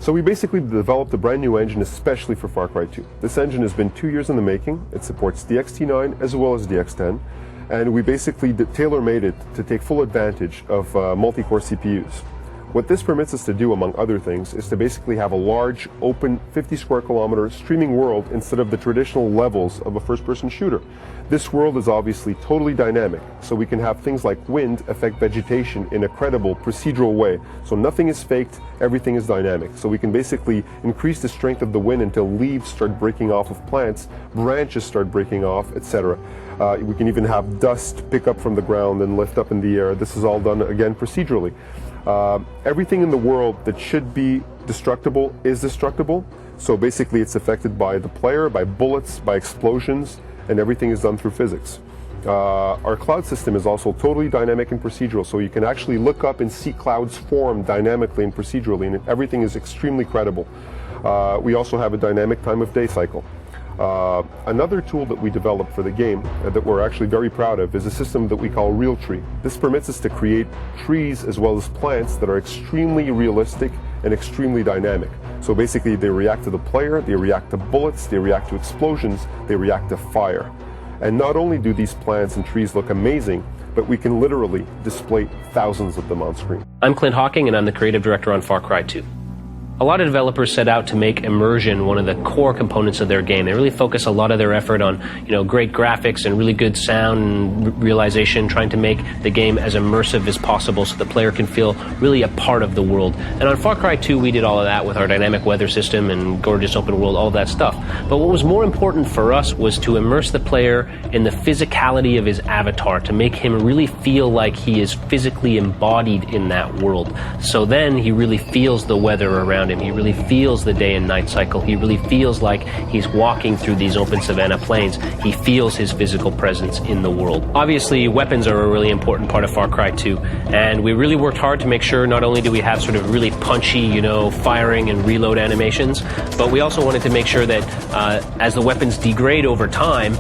So we basically developed a brand new engine especially for Far Cry 2. This engine has been 2 years in the making. It supports the XT9 as well as the X10. And we basically tailor-made it to take full advantage of multi-core CPUs. What this permits us to do, among other things, is to basically have a large, open, 50 square kilometer streaming world instead of the traditional levels of a first-person shooter. This world is obviously totally dynamic, so we can have things like wind affect vegetation in a credible, procedural way. So nothing is faked, everything is dynamic. So we can basically increase the strength of the wind until leaves start breaking off of plants, branches start breaking off, etc. We can even have dust pick up from the ground and lift up in the air. This is all done, again, procedurally. Everything in the world that should be destructible is destructible. So basically it's affected by the player, by bullets, by explosions, and everything is done through physics. Our cloud system is also totally dynamic and procedural, so you can actually look up and see clouds form dynamically and procedurally, and everything is extremely credible. We also have a dynamic time of day cycle. Another tool that we developed for the game that we're actually very proud of is a system that we call Real Tree. This permits us to create trees as well as plants that are extremely realistic and extremely dynamic. So basically they react to the player, they react to bullets, they react to explosions, they react to fire. And not only do these plants and trees look amazing, but we can literally display thousands of them on screen. I'm Clint Hawking and I'm the creative director on Far Cry 2. A lot of developers set out to make immersion one of the core components of their game. They really focus a lot of their effort on, great graphics and really good sound and realization, trying to make the game as immersive as possible so the player can feel really a part of the world. And on Far Cry 2, we did all of that with our dynamic weather system and gorgeous open world, all of that stuff. But what was more important for us was to immerse the player in the physicality of his avatar, to make him really feel like he is physically embodied in that world. So then he really feels the weather around him. He really feels the day and night cycle. He really feels like he's walking through these open savanna plains. He feels his physical presence in the world. Obviously, weapons are a really important part of Far Cry 2, and we really worked hard to make sure not only do we have sort of really punchy, firing and reload animations, but we also wanted to make sure that as the weapons degrade over time,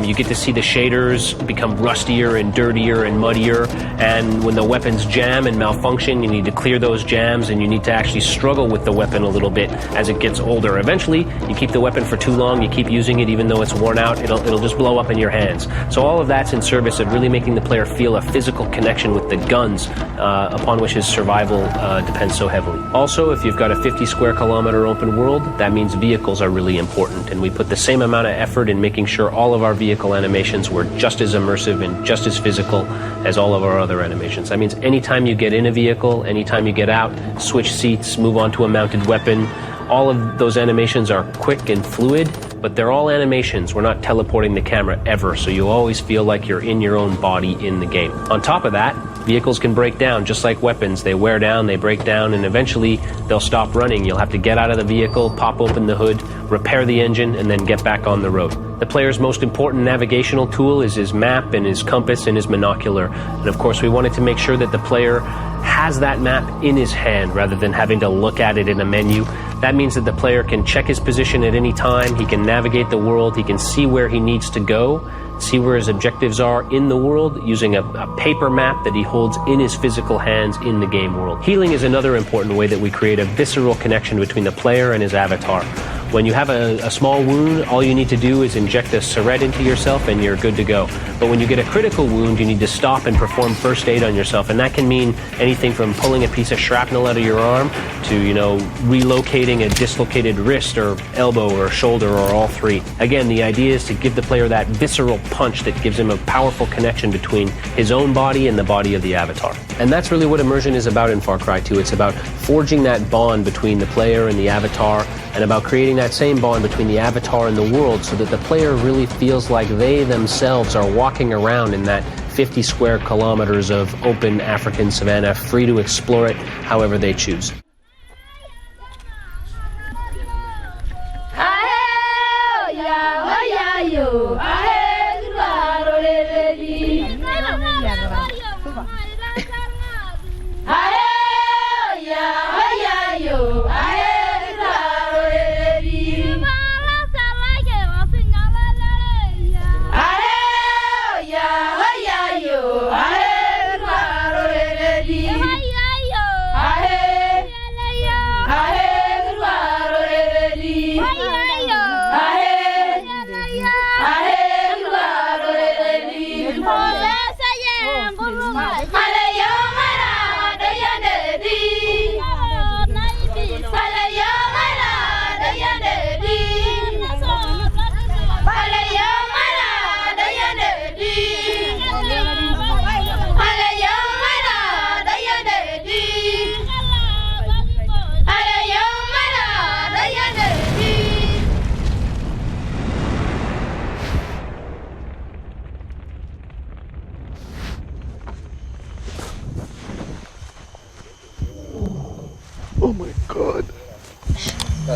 you get to see the shaders become rustier and dirtier and muddier, and when the weapons jam and malfunction, you need to clear those jams, and you need to actually struggle with the weapon a little bit as it gets older. Eventually, you keep the weapon for too long, you keep using it even though it's worn out, it'll just blow up in your hands. So all of that's in service of really making the player feel a physical connection with the guns upon which his survival depends so heavily. Also, if you've got a 50 square kilometer open world, that means vehicles are really important, and we put the same amount of effort in making sure all of our vehicle animations were just as immersive and just as physical as all of our other animations. That means anytime you get in a vehicle, anytime you get out, switch seats, move on to a mounted weapon, all of those animations are quick and fluid, but they're all animations. We're not teleporting the camera ever, so you always feel like you're in your own body in the game. On top of that, vehicles can break down just like weapons. They wear down, they break down, and eventually they'll stop running. You'll have to get out of the vehicle, pop open the hood, repair the engine, and then get back on the road. The player's most important navigational tool is his map and his compass and his monocular. And of course, we wanted to make sure that the player has that map in his hand rather than having to look at it in a menu. That means that the player can check his position at any time, he can navigate the world, he can see where he needs to go, see where his objectives are in the world using a paper map that he holds in his physical hands in the game world. Healing is another important way that we create a visceral connection between the player and his avatar. When you have a small wound, all you need to do is inject a syringe into yourself and you're good to go. But when you get a critical wound, you need to stop and perform first aid on yourself. And that can mean anything from pulling a piece of shrapnel out of your arm to, relocating a dislocated wrist or elbow or shoulder or all three. Again, the idea is to give the player that visceral punch that gives him a powerful connection between his own body and the body of the avatar. And that's really what immersion is about in Far Cry 2. It's about forging that bond between the player and the avatar, and about creating that same bond between the avatar and the world so that the player really feels like they themselves are walking around in that 50 square kilometers of open African savanna, free to explore it however they choose.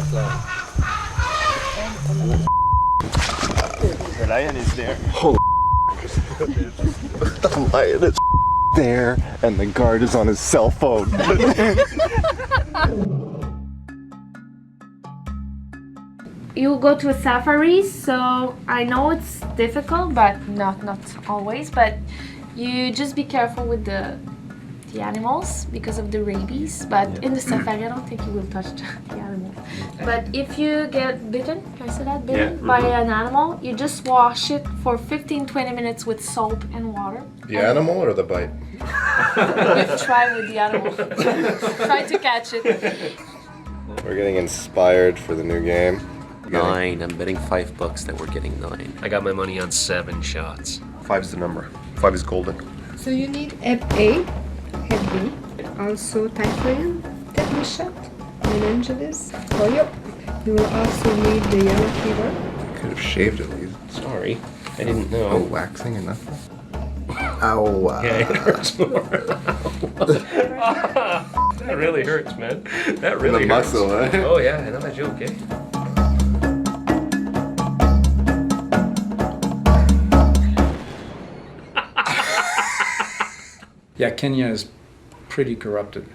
that the lion is there. Holy the lion is there, and the guard is on his cell phone. You go to a safari, so I know it's difficult, but not always. But you just be careful with the animals because of the rabies. But in the safari, I don't think you will touch the animals. But if you get bitten, can I say that? Bitten by an animal, you just wash it for 15-20 minutes with soap and water. The animal or the bite? Try with the animal. Try to catch it. We're getting inspired for the new game. 9. I'm betting $5 that we're getting 9. I got my money on 7 shots. 5's the number. 5 is golden. So you need head A, head B, also typhoon, tetanus shot, meningitis, polio. You will also need the yellow fever. Could have shaved at least. Sorry, I didn't know. Oh, waxing and nothing. Ow. Yeah, it hurts more. That really hurts, man. That really The hurts. muscle, eh? Oh yeah, not a joke, eh? Yeah, Kenya is pretty corrupted,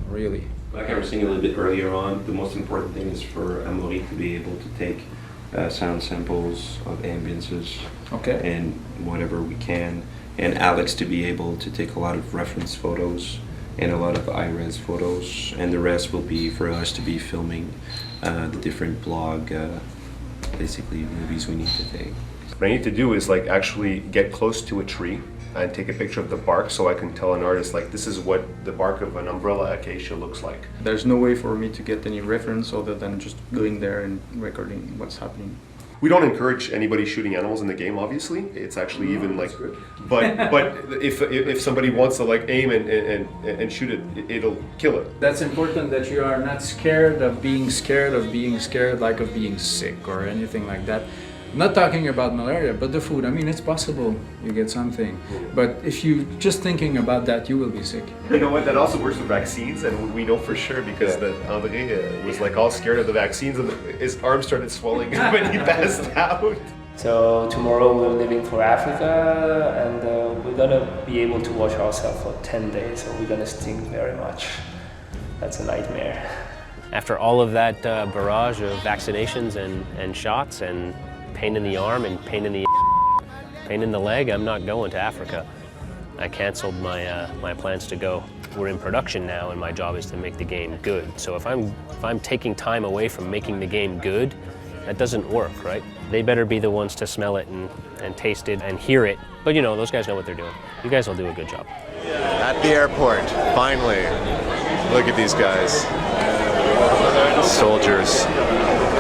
really. Like I was saying a little bit earlier on, the most important thing is for Amaury to be able to take sound samples of ambiances and whatever we can, and Alex to be able to take a lot of reference photos and a lot of iRes photos, and the rest will be for us to be filming the different blog, basically movies we need to take. What I need to do is like actually get close to a tree and take a picture of the bark so I can tell an artist like this is what the bark of an umbrella acacia looks like. There's no way for me to get any reference other than just going there and recording what's happening. We don't encourage anybody shooting animals in the game, obviously. It's actually even like, but if somebody wants to like aim and shoot it, it'll kill it. That's important that you are not scared of being scared, like of being sick or anything like that. Not talking about malaria, but the food. I mean, it's possible you get something. But if you just thinking about that, you will be sick. You know what? That also works with vaccines, and we know for sure because that André was like all scared of the vaccines, and his arm started swelling when he passed out. So tomorrow we're leaving for Africa, and we're gonna be able to wash ourselves for 10 days, so we're gonna stink very much. That's a nightmare. After all of that barrage of vaccinations and shots and pain in the arm and pain in the leg, I'm not going to Africa. I canceled my plans to go. We're in production now, and my job is to make the game good. So if I'm taking time away from making the game good, that doesn't work, right? They better be the ones to smell it and taste it and hear it. But you know, those guys know what they're doing. You guys will do a good job. At the airport, finally. Look at these guys. Soldiers,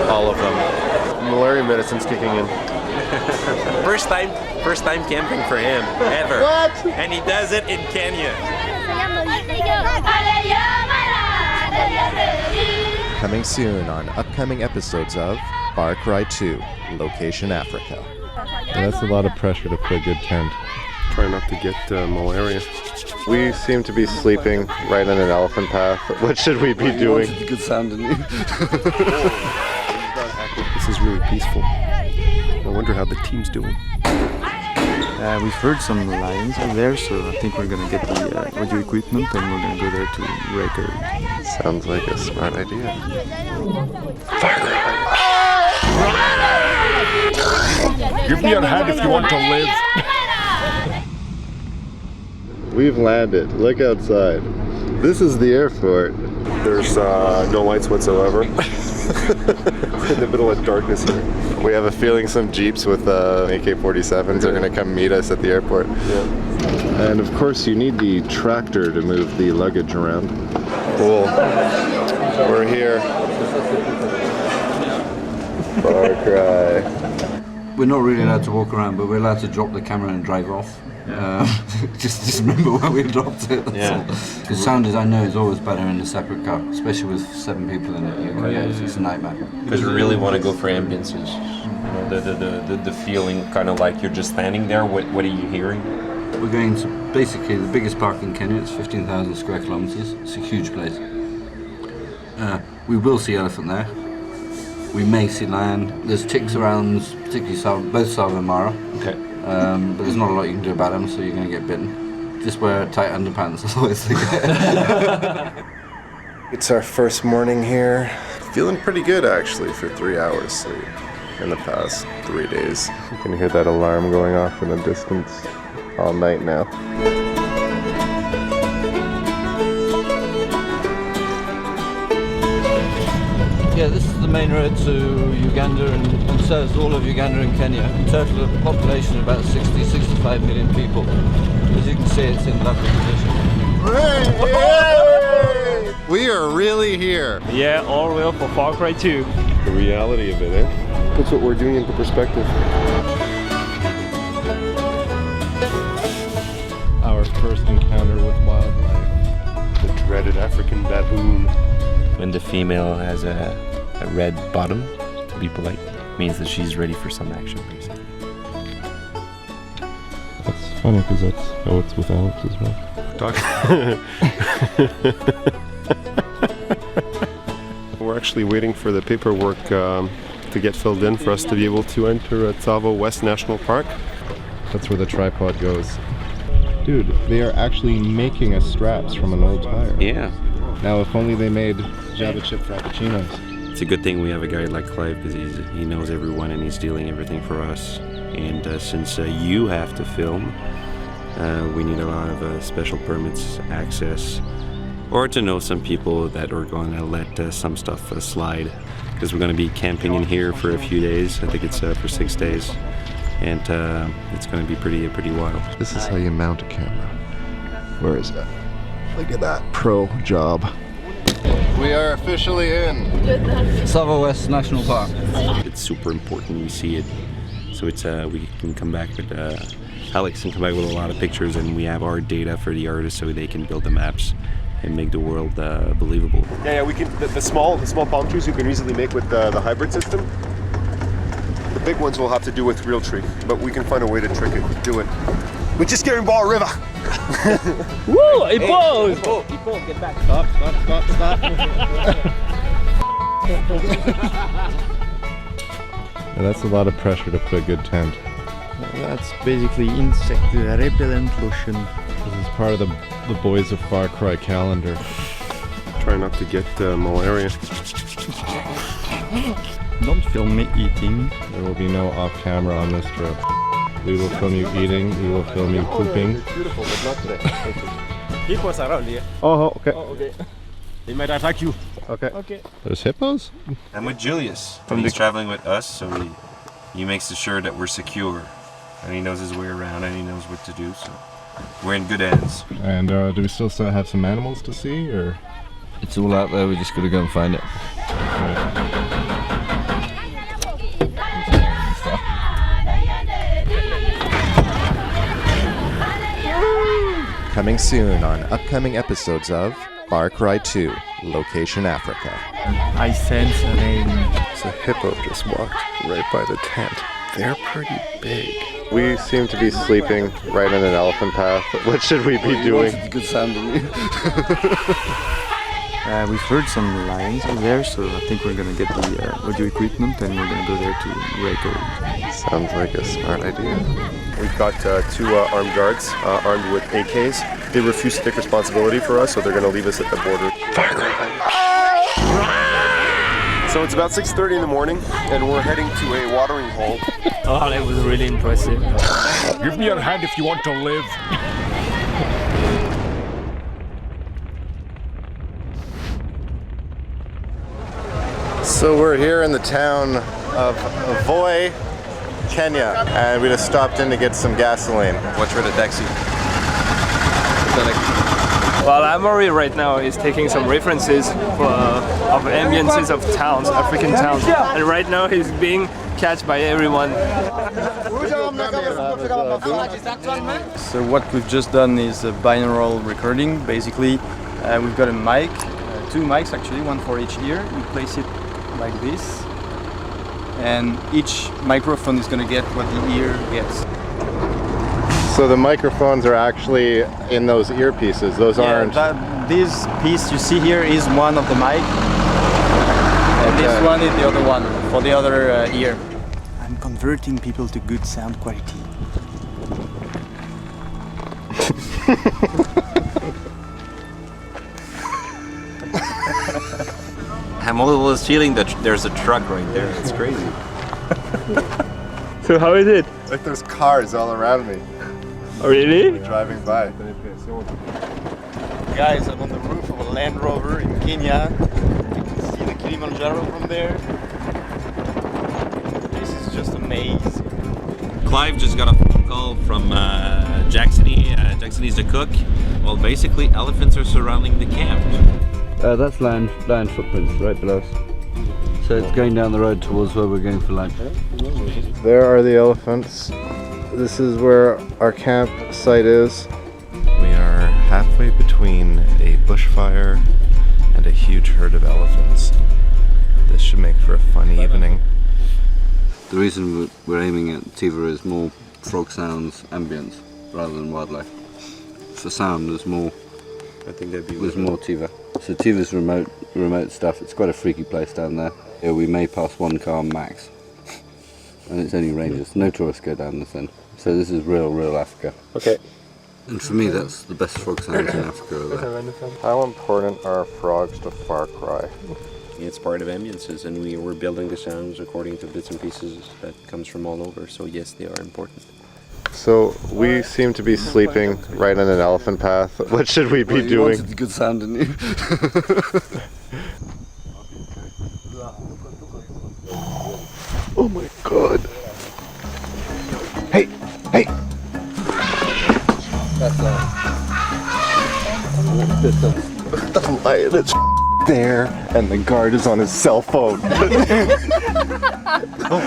all of them. Malaria medicine's kicking in. First time camping for him, ever. What? And he does it in Kenya. Coming soon on upcoming episodes of Far Cry 2, Location Africa. And that's a lot of pressure to put a good tent. Try not to get malaria. We seem to be sleeping right on an elephant path. What should we be doing? Good sound, didn't you? This is really peaceful. I wonder how the team's doing. We've heard some lions are there, so I think we're gonna get the audio equipment and we're gonna go there to record. Sounds like a smart idea. Give me your hand if you want to live. We've landed. Look outside. This is the airport. There's no lights whatsoever. In the middle of darkness here. We have a feeling some Jeeps with AK-47s are going to come meet us at the airport. Yeah. And of course you need the tractor to move the luggage around. Cool. We're here. Far Cry. We're not really allowed to walk around, but we're allowed to drop the camera and drive off. Just remember where we dropped it. Because sound, as I know, is always better in a separate car, especially with 7 people in it. It's a nightmare. Because we really want to go for ambiances. You know, the feeling kind of like you're just standing there. What are you hearing? We're going to basically the biggest park in Kenya. It's 15,000 square kilometers. It's a huge place. We will see elephant there. We may see lion. There's ticks around, particularly both sides of the Mara. Okay. But there's not a lot you can do about them, so you're going to get bitten. Just wear tight underpants, otherwise they get. It's our first morning here. Feeling pretty good actually for 3 hours sleep in the past 3 days. You can hear that alarm going off in the distance all night now. Yeah, this is the main road to Uganda and serves all of Uganda and Kenya. In total, a population of about 60-65 million people. As you can see, it's in lovely condition. We are really here. Yeah, all real for Far Cry 2. The reality of it, eh? Puts what we're doing into perspective. Our first encounter with wildlife. The dreaded African baboon. When the female has a red bottom, to be polite, means that she's ready for some action, basically. That's funny because that's how it's with Alex as well. We're actually waiting for the paperwork to get filled in for us to be able to enter Tsavo West National Park. That's where the tripod goes. Dude, they are actually making us straps from an old tire. Yeah. Now, if only they made Java chip frappuccinos. It's a good thing we have a guy like Clive because he knows everyone and he's dealing everything for us. And since you have to film, we need a lot of special permits, access, or to know some people that are going to let some stuff slide. Because we're going to be camping in here for a few days. I think it's for 6 days. And it's going to be pretty wild. This is how you mount a camera. Where is that? Look at that pro job. We are officially in Tsavo West National Park. It's super important we see it. So it's we can come back with Alex can come back with a lot of pictures, and we have our data for the artists so they can build the maps and make the world believable. Yeah, we can. The small palm trees you can easily make with the hybrid system. The big ones we'll have to do with real tree, but we can find a way to trick it. Do it. We're just getting Ball River. Woo! It blows! Get back. Stop. Yeah, that's a lot of pressure to put a good tent. That's basically insect repellent lotion. This is part of the Boys of Far Cry calendar. Try not to get malaria. Don't film me eating. There will be no off-camera on this trip. We will film you eating, we will film you pooping. It's beautiful, but not today. Hippos around here. Oh, okay. Okay. They might attack you. Okay. There's hippos? I'm with Julius. He's traveling with us, so he makes sure that we're secure. And he knows his way around and he knows what to do, so we're in good hands. And do we still have some animals to see, or? It's all out there, we just gotta go and find it. Coming soon on upcoming episodes of Far Cry 2, Location Africa. I sense rain. So a hippo just walked right by the tent. They're pretty big. We seem to be sleeping right in an elephant path. What should we be doing? It's good sound to me. We've heard some lions out there, so I think we're gonna get the audio equipment and we're gonna go there to record. Sounds like a smart idea. We've got two armed guards armed with AKs. They refuse to take responsibility for us, so they're going to leave us at the border. So it's about 6:30 in the morning, and we're heading to a watering hole. Oh, that was really impressive. Give me your hand if you want to live. So we're here in the town of Voi, Kenya, and we just stopped in to get some gasoline. Watch for the taxi. Well, Amory right now is taking some references of ambiences of towns, African towns, and right now he's being catched by everyone. So what we've just done is a binaural recording. Basically, we've got a mic, two mics actually, one for each ear. You place it like this, and each microphone is going to get what the ear gets. So the microphones are actually in those earpieces, those aren't... This piece you see here is one of the mic, And this one is the other one for the other ear. I'm converting people to good sound quality. I'm always feeling that there's a truck right there. It's crazy. So how is it? It's like there's cars all around me. Oh, really? Driving by. Guys, I'm on the roof of a Land Rover in Kenya. You can see the Kilimanjaro from there. This is just a maze. Clive just got a phone call from Jacksony. Jacksony's the cook. Well, basically, elephants are surrounding the camp. That's land footprints right below us. So it's going down the road towards where we're going for lunch. There are the elephants. This is where our campsite is. We are halfway between a bushfire and a huge herd of elephants. This should make for a fun evening. The reason we're aiming at Tiva is more frog sounds, ambience, rather than wildlife. For sound, there's more. I think that'd be. There's more Tiva. So Tiva's remote stuff. It's quite a freaky place down there. Yeah, we may pass one car max, and it's only rangers. No tourists go down this end. So this is real Africa. Okay. And for me, that's the best frog sounds in Africa over there. How important are frogs to Far Cry? It's part of ambiences, and we're building the sounds according to bits and pieces that comes from all over. So yes, they are important. So we seem to be sleeping right on an elephant path. What should we be doing? You wanted good sound, didn't you? Oh my god. Hey! Hey! That's The lion is there, and the guard is on his cell phone. The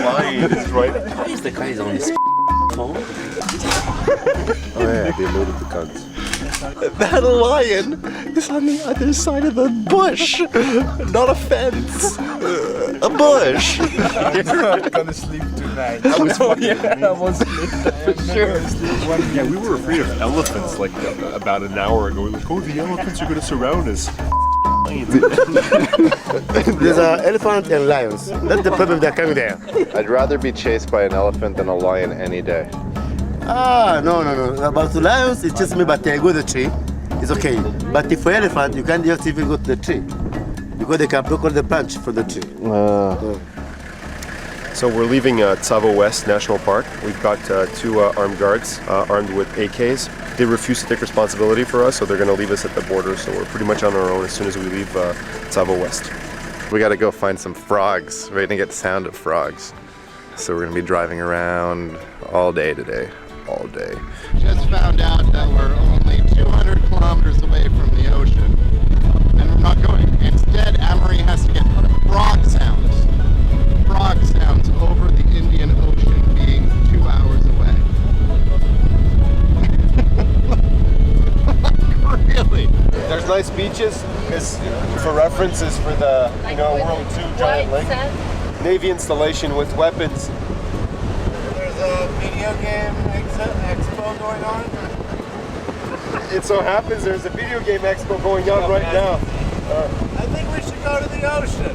lion is right. Why is the guy on his phone? Oh yeah, they loaded the guns. That lion is on the other side of the bush, not a fence, a bush. I'm gonna sleep tonight. I was sure. Yeah, we were afraid of elephants like about an hour ago. Like, oh, the elephants are going to surround us. There's elephants and lions. That's the problem they're coming there. I'd rather be chased by an elephant than a lion any day. No. About the lions, it's just me, but they go to the tree. It's okay. But if for elephant, you can't just even go to the tree. Because they can block all the branch from the tree. So we're leaving Tsavo West National Park. We've got two armed guards armed with AKs. They refuse to take responsibility for us, so they're going to leave us at the border. So we're pretty much on our own as soon as we leave Tsavo West. We got to go find some frogs. We're going to get sound of frogs. So we're going to be driving around all day today. All day. Just found out that we're only 200 kilometers away from the ocean. And we're not going. Instead, Amory has to get frog sounds. Frog sounds over the Indian Ocean being 2 hours away. Really? There's nice beaches. This, for references, for the World II giant lake. Navy installation with weapons. There's a video game expo going on. It so happens there's a video game expo going on right now. I think we should go to the ocean.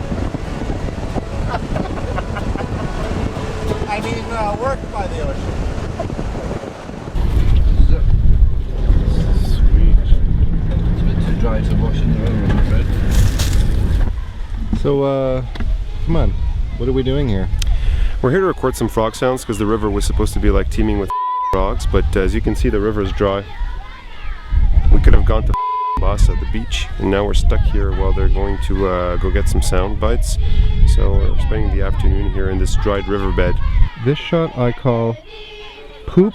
I mean, work by the ocean. Sweet. It's a bit too dry to wash in the room, I'm afraid. So, come on. What are we doing here? We're here to record some frog sounds because the river was supposed to be like teeming with frogs, but as you can see, the river is dry. We could have gone to Bassa, the beach, and now we're stuck here while they're going to go get some sound bites. So we're spending the afternoon here in this dried riverbed. This shot I call Poop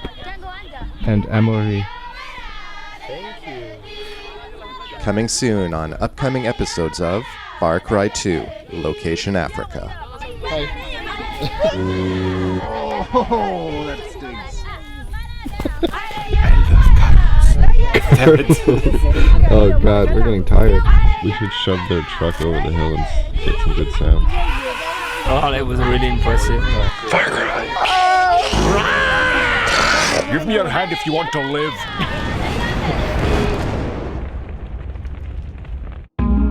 and Amory. Thank you. Coming soon on upcoming episodes of Far Cry 2, Location Africa. Hi. Oh, that stinks. Oh god, we're getting tired. We should shove their truck over the hill and get some good sound. Oh, that was really impressive. Far Cry. Give me your hand if you want to live.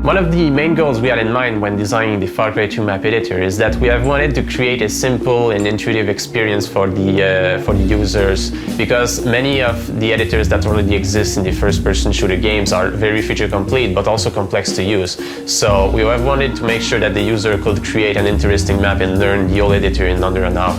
One of the main goals we had in mind when designing the Far Cry 2 map editor is that we have wanted to create a simple and intuitive experience for the users, because many of the editors that already exist in the first-person shooter games are very feature complete but also complex to use. So we have wanted to make sure that the user could create an interesting map and learn the whole editor in under an hour.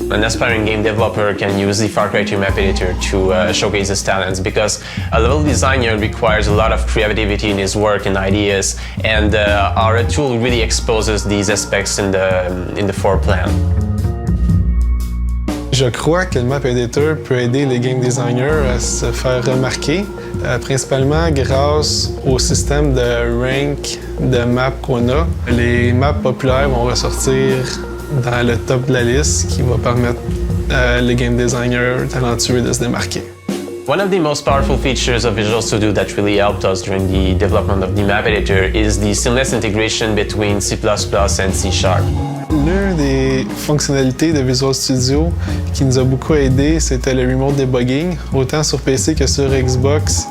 An aspiring game developer can use the Far Cry 2 map editor to showcase his talents, because a level designer requires a lot of creativity in his work and ideas, and our tool really exposes these aspects in the foreplan. Je crois que le map editor peut aider les game designers à se faire remarquer, principalement grâce au système de rank de maps qu'on a. Les maps populaires vont ressortir dans le top de la liste, qui va permettre les game designers talentueux de se démarquer. One of the most powerful features of Visual Studio that really helped us during the development of the map editor is the seamless integration between C++ and C#. L'une des fonctionnalités de Visual Studio qui nous a beaucoup aidé, c'était le remote debugging, autant sur PC que sur Xbox.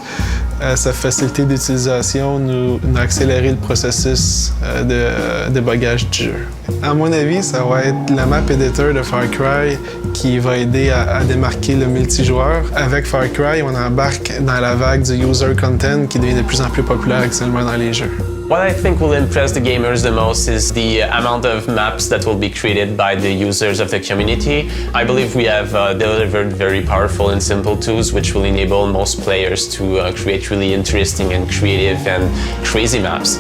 Sa facilité d'utilisation nous a accéléré le processus de débugage du jeu. À mon avis, ça va être la map editor de Far Cry qui va aider à démarquer le multijoueur. Avec Far Cry, on embarque dans la vague du user content qui devient de plus en plus populaire actuellement dans les jeux. What I think will impress the gamers the most is the amount of maps that will be created by the users of the community. I believe we have delivered very powerful and simple tools which will enable most players to create really interesting and creative and crazy maps.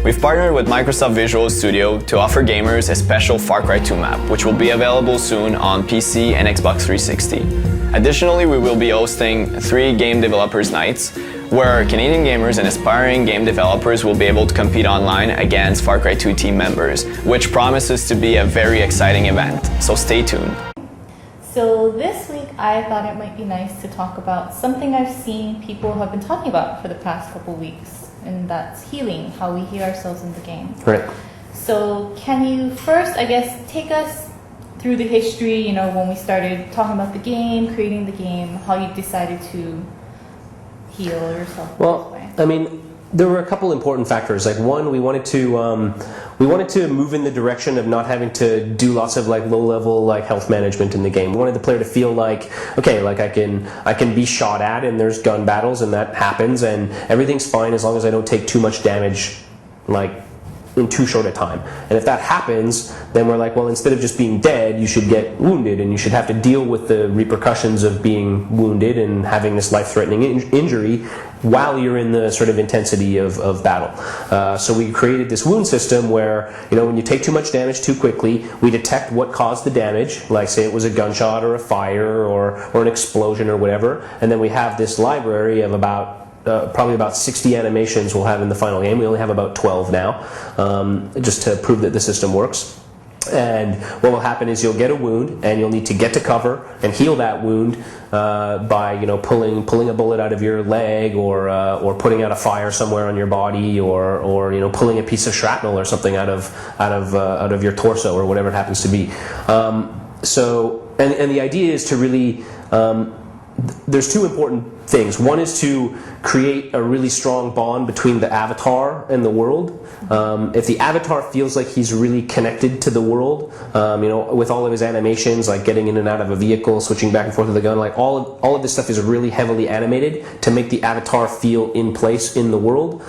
We've partnered with Microsoft Visual Studio to offer gamers a special Far Cry 2 map, which will be available soon on PC and Xbox 360. Additionally, we will be hosting 3 Game Developers Nights, where Canadian gamers and aspiring game developers will be able to compete online against Far Cry 2 team members, which promises to be a very exciting event, so stay tuned. So this week I thought it might be nice to talk about something I've seen people have been talking about for the past couple weeks, and that's healing, how we heal ourselves in the game. Right. So can you first, I guess, take us through the history, you know, when we started talking about the game, creating the game, how you decided to heal yourself? Well, I mean, there were a couple important factors. Like one, we wanted to move in the direction of not having to do lots of like low-level like health management in the game. We wanted the player to feel like, okay, like I can be shot at and there's gun battles and that happens and everything's fine as long as I don't take too much damage, like in too short a time. And if that happens, then we're like, well, instead of just being dead, you should get wounded and you should have to deal with the repercussions of being wounded and having this life-threatening injury while you're in the sort of intensity of battle. So we created this wound system where, you know, when you take too much damage too quickly, we detect what caused the damage, like say it was a gunshot or a fire or an explosion or whatever, and then we have this library of probably about 60 animations we'll have in the final game. We only have about 12 now, just to prove that the system works. And what will happen is you'll get a wound, and you'll need to get to cover and heal that wound by, you know, pulling a bullet out of your leg, or putting out a fire somewhere on your body, or you know, pulling a piece of shrapnel or something out of your torso, or whatever it happens to be. So the idea is to really there's two important things. One is to create a really strong bond between the avatar and the world. If the avatar feels like he's really connected to the world, you know, with all of his animations, like getting in and out of a vehicle, switching back and forth with a gun, like all of this stuff is really heavily animated to make the avatar feel in place in the world.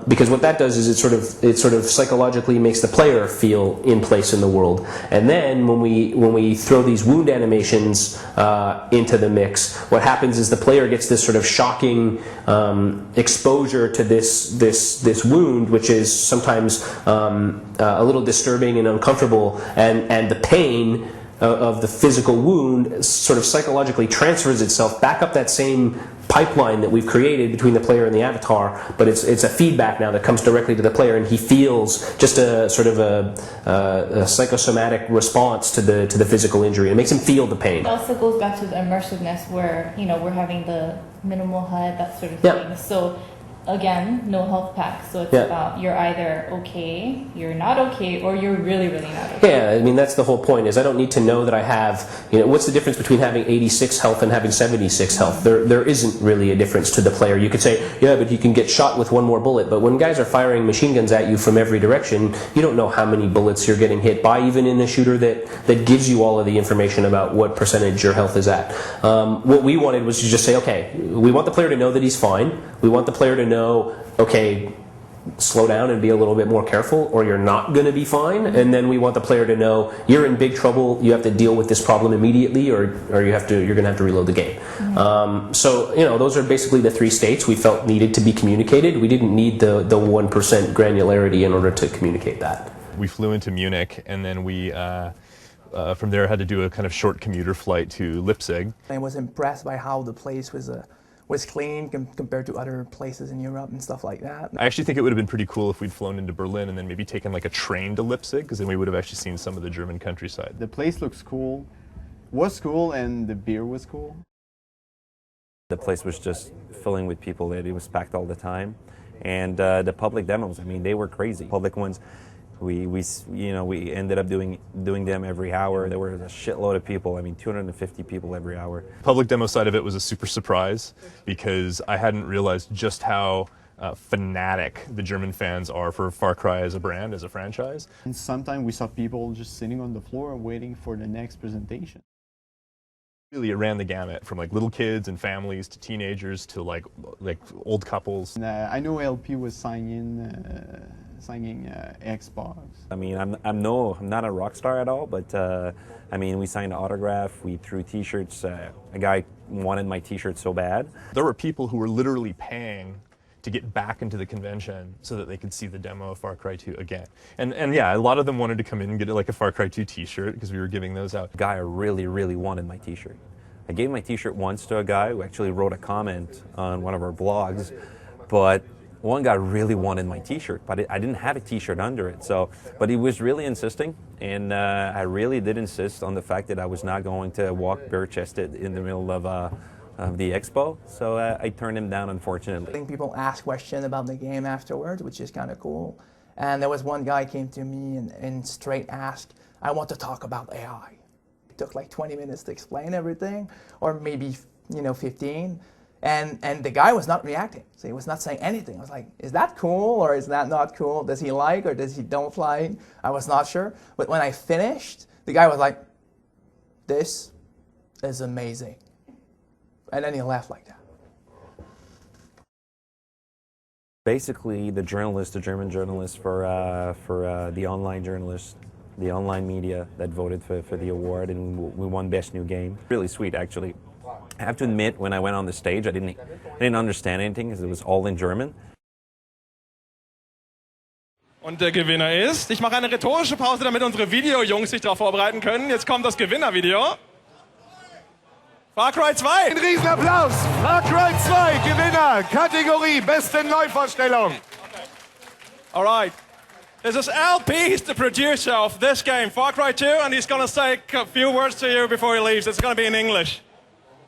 Because what that does is it sort of psychologically makes the player feel in place in the world. And then when we throw these wound animations into the mix, what happens is the player gets this sort of shocking exposure to this wound, which is sometimes a little disturbing and uncomfortable, and the pain of the physical wound sort of psychologically transfers itself back up that same pipeline that we've created between the player and the avatar, but it's a feedback now that comes directly to the player, and he feels just a sort of a psychosomatic response to the physical injury. It makes him feel the pain. It also goes back to the immersiveness, where, you know, we're having the minimal HUD, that sort of thing. So again, no health pack. So it's Yeah. about you're either okay, you're not okay, or you're really, really not okay. Yeah, I mean, that's the whole point, is I don't need to know that I have, what's the difference between having 86 health and having 76 health? There isn't really a difference to the player. You could say, yeah, but you can get shot with one more bullet, but when guys are firing machine guns at you from every direction, you don't know how many bullets you're getting hit by, even in a shooter that gives you all of the information about what percentage your health is at. What we wanted was to just say, okay, we want the player to know that he's fine. We want the player to know, okay, slow down and be a little bit more careful, or you're not going to be fine. And then we want the player to know you're in big trouble. You have to deal with this problem immediately, or you're going to have to reload the game. So those are basically the three states we felt needed to be communicated. We didn't need the 1% granularity in order to communicate that. We flew into Munich, and then we from there had to do a kind of short commuter flight to Leipzig. I was impressed by how the place was clean compared to other places in Europe and stuff like that. I actually think it would have been pretty cool if we'd flown into Berlin and then maybe taken like a train to Leipzig, because then we would have actually seen some of the German countryside. The place looks cool, was cool, and the beer was cool. The place was just filling with people. It was packed all the time. And the public demos, I mean, they were crazy. Public ones, we ended up doing them every hour. There were a shitload of people. I mean, 250 people every hour. Public demo side of it was a super surprise, because I hadn't realized just how fanatic the German fans are for Far Cry as a brand, as a franchise. And sometimes we saw people just sitting on the floor waiting for the next presentation. Really, it ran the gamut from like little kids and families to teenagers to like old couples. And, I know LP was signing Xbox. I mean, I'm not a rock star at all, but I mean, we signed an autograph, we threw T-shirts. A guy wanted my T-shirt so bad. There were people who were literally paying to get back into the convention so that they could see the demo of Far Cry 2 again. And yeah, a lot of them wanted to come in and get like a Far Cry 2 T-shirt, because we were giving those out. A guy really, really wanted my T-shirt. I gave my T-shirt once to a guy who actually wrote a comment on one of our blogs, but one guy really wanted my T-shirt, but I didn't have a T-shirt under it. But he was really insisting, and I really did insist on the fact that I was not going to walk bare-chested in the middle of the expo, so I turned him down, unfortunately. I think people ask questions about the game afterwards, which is kind of cool. And there was one guy came to me and straight asked, I want to talk about AI. It took like 20 minutes to explain everything, or maybe 15. And the guy was not reacting, so he was not saying anything. I was like, is that cool or is that not cool? Does he like or does he don't like? I was not sure. But when I finished, the guy was like, this is amazing. And then he laughed like that. Basically, the German journalists for the online journalists, the online media that voted for the award, and we won Best New Game. Really sweet, actually. I have to admit, when I went on the stage, I didn't understand anything, because it was all in German. Und der Gewinner ist, ich mache eine rhetorische Pause, damit unsere Video-Jungs sich darauf vorbereiten können. Jetzt kommt das Gewinnervideo. Far Cry 2! Ein Riesenapplaus! Far Cry 2, Gewinner, Kategorie Beste Neuvorstellung. All right. This is LP, he's the producer of this game, Far Cry 2, and he's going to say a few words to you before he leaves. It's going to be in English.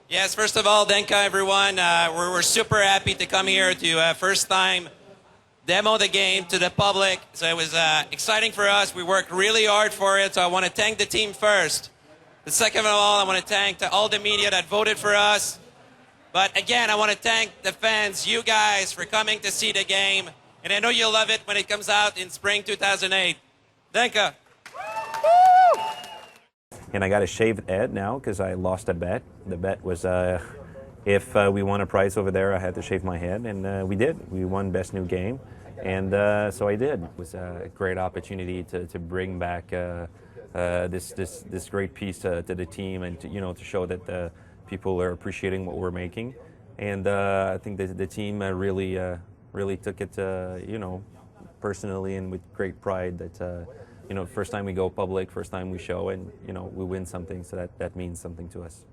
Yes, first of all, Denka, everyone. We're super happy to come here to first time demo the game to the public. So it was exciting for us. We worked really hard for it, so I want to thank the team first. The second of all, I want to thank all the media that voted for us. But again, I want to thank the fans, you guys, for coming to see the game. And I know you'll love it when it comes out in spring 2008. Denka. And I got a shaved head now because I lost a bet. The bet was if we won a prize over there, I had to shave my head, and we did. We won Best New Game, and so I did. It was a great opportunity to bring back this great piece to the team, and to show that the people are appreciating what we're making. And I think that the team really took it personally and with great pride. That first time we go public, first time we show, and we win something, so that means something to us.